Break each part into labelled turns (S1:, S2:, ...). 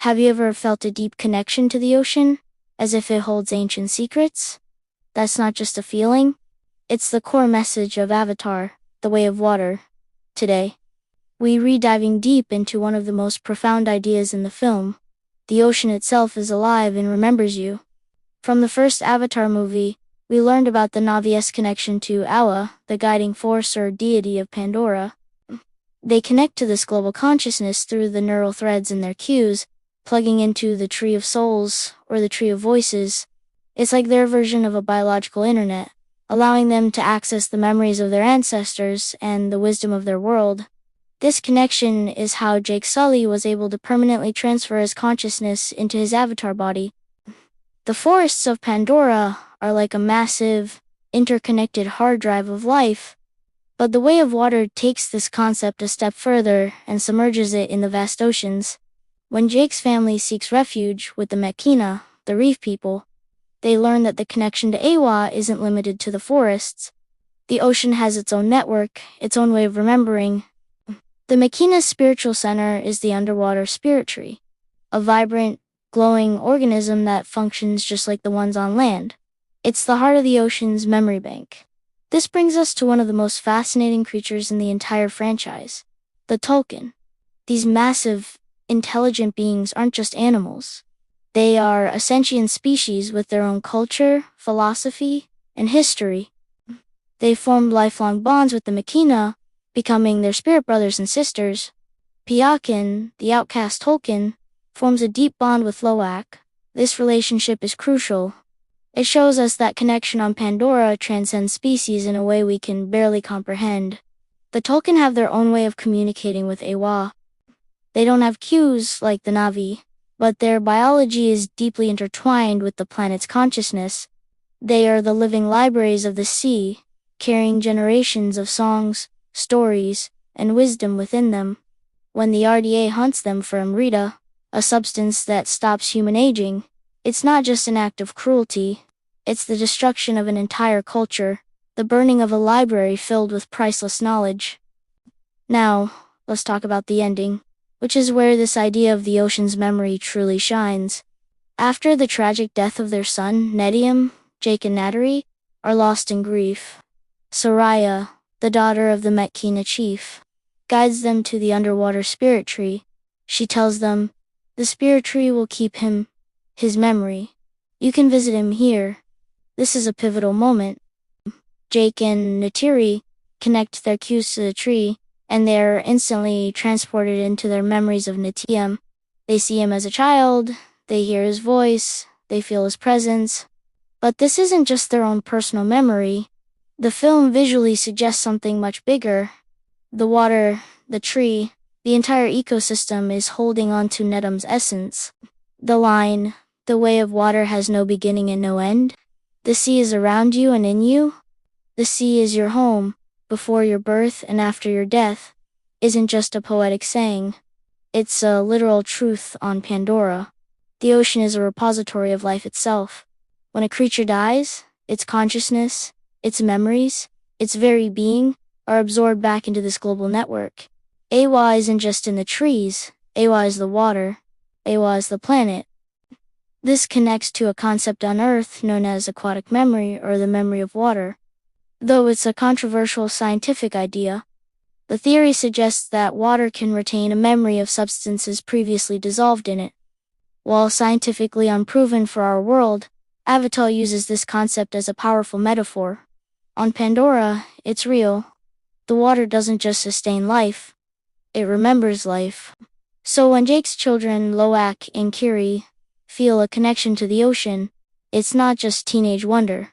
S1: Have you ever felt a deep connection to the ocean, as if it holds ancient secrets? That's not just a feeling, it's the core message of Avatar, The Way of Water. Today, we diving deep into one of the most profound ideas in the film. The ocean itself is alive and remembers you. From the first Avatar movie, we learned about the Navi's connection to Awa, the guiding force or deity of Pandora. They connect to this global consciousness through the neural threads in their cues, plugging into the Tree of Souls, or the Tree of Voices. It's like their version of a biological internet, allowing them to access the memories of their ancestors and the wisdom of their world. This connection is how Jake Sully was able to permanently transfer his consciousness into his avatar body. The forests of Pandora are like a massive, interconnected hard drive of life, but the Way of Water takes this concept a step further and submerges it in the vast oceans. When Jake's family seeks refuge with the Mekina, the reef people, they learn that the connection to Awa isn't limited to the forests. The ocean has its own network, its own way of remembering. The Mekina's spiritual center is the underwater spirit tree, a vibrant, glowing organism that functions just like the ones on land. It's the heart of the ocean's memory bank. This brings us to one of the most fascinating creatures in the entire franchise, the Tulkun. These massive, intelligent beings aren't just animals. They are a sentient species with their own culture, philosophy, and history. They formed lifelong bonds with the Mekina, becoming their spirit brothers and sisters. Piakin, the outcast Tulkun, forms a deep bond with Loak. This relationship is crucial. It shows us that connection on Pandora transcends species in a way we can barely comprehend. The Tulkun have their own way of communicating with Awa. They don't have cues like the Na'vi, but their biology is deeply intertwined with the planet's consciousness. They are the living libraries of the sea, carrying generations of songs, stories, and wisdom within them. When the RDA hunts them for Amrita, a substance that stops human aging, it's not just an act of cruelty, it's the destruction of an entire culture, the burning of a library filled with priceless knowledge. Now, let's talk about the ending, which is where this idea of the ocean's memory truly shines. After the tragic death of their son, Nedium, Jake and Natari are lost in grief. Soraya, the daughter of the Mekina chief, guides them to the underwater spirit tree. She tells them, the spirit tree will keep his memory. You can visit him here. This is a pivotal moment. Jake and Natiri connect their cues to the tree, and they are instantly transported into their memories of Netium. They see him as a child, they hear his voice, they feel his presence. But this isn't just their own personal memory. The film visually suggests something much bigger. The water, the tree, the entire ecosystem is holding on to Nedum's essence. The line, the way of water has no beginning and no end. The sea is around you and in you. The sea is your home, before your birth and after your death, isn't just a poetic saying. It's a literal truth on Pandora. The ocean is a repository of life itself. When a creature dies, its consciousness, its memories, its very being, are absorbed back into this global network. Awa isn't just in the trees, Awa is the water, Awa is the planet. This connects to a concept on Earth known as aquatic memory or the memory of water. Though it's a controversial scientific idea, the theory suggests that water can retain a memory of substances previously dissolved in it. While scientifically unproven for our world, Avatar uses this concept as a powerful metaphor. On Pandora, it's real. The water doesn't just sustain life, it remembers life. So when Jake's children, Loak and Kiri, feel a connection to the ocean, it's not just teenage wonder.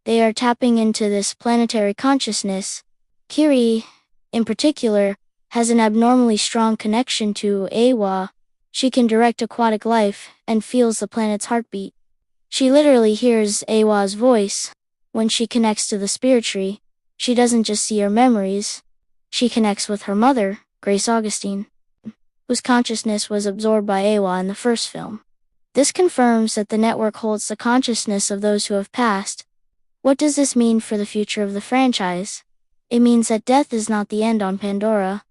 S1: They are tapping into this planetary consciousness. Kiri, in particular, has an abnormally strong connection to Awa. She can direct aquatic life and feels the planet's heartbeat. She literally hears Awa's voice. When she connects to the spirit tree, she doesn't just see her memories. She connects with her mother, Grace Augustine, whose consciousness was absorbed by Awa in the first film. This confirms that the network holds the consciousness of those who have passed. What does this mean for the future of the franchise? It means that death is not the end on Pandora.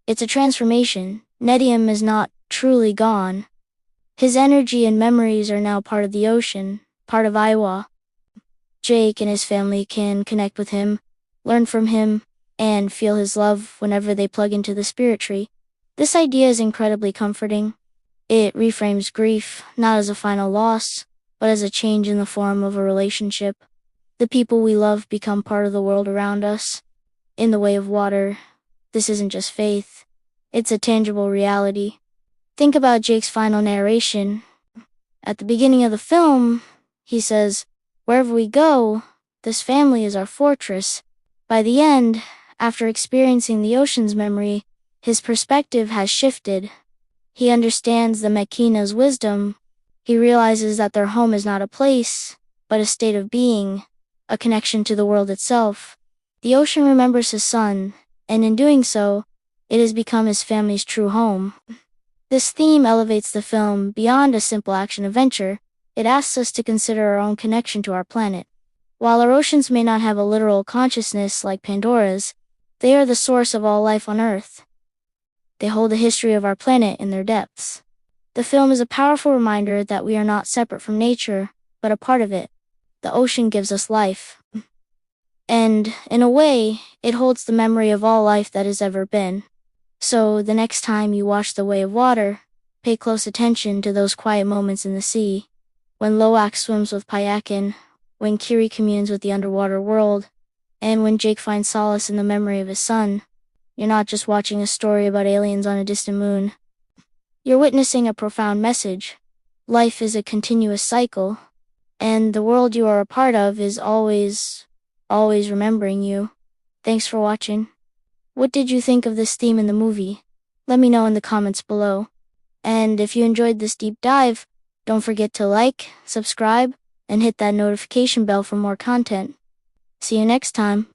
S1: It's a transformation. Nedium is not truly gone. His energy and memories are now part of the ocean, part of Iowa. Jake and his family can connect with him, learn from him, and feel his love whenever they plug into the spirit tree. This idea is incredibly comforting. It reframes grief, not as a final loss, but as a change in the form of a relationship. The people we love become part of the world around us. In the way of water, this isn't just faith, it's a tangible reality. Think about Jake's final narration. At the beginning of the film, he says, "Wherever we go, this family is our fortress." By the end, after experiencing the ocean's memory, his perspective has shifted. He understands the Mekina's wisdom. He realizes that their home is not a place, but a state of being, a connection to the world itself. The ocean remembers his son, and in doing so, it has become his family's true home. This theme elevates the film beyond a simple action-adventure. It asks us to consider our own connection to our planet. While our oceans may not have a literal consciousness like Pandora's, they are the source of all life on Earth. They hold the history of our planet in their depths. The film is a powerful reminder that we are not separate from nature, but a part of it. The ocean gives us life. And, in a way, it holds the memory of all life that has ever been. So, the next time you watch The Way of Water, pay close attention to those quiet moments in the sea. When Loak swims with Payakin, when Kiri communes with the underwater world, and when Jake finds solace in the memory of his son. You're not just watching a story about aliens on a distant moon. You're witnessing a profound message. Life is a continuous cycle, and the world you are a part of is always remembering you. Thanks for watching. What did you think of this theme in the movie? Let me know in the comments below. And if you enjoyed this deep dive, don't forget to like, subscribe, and hit that notification bell for more content. See you next time.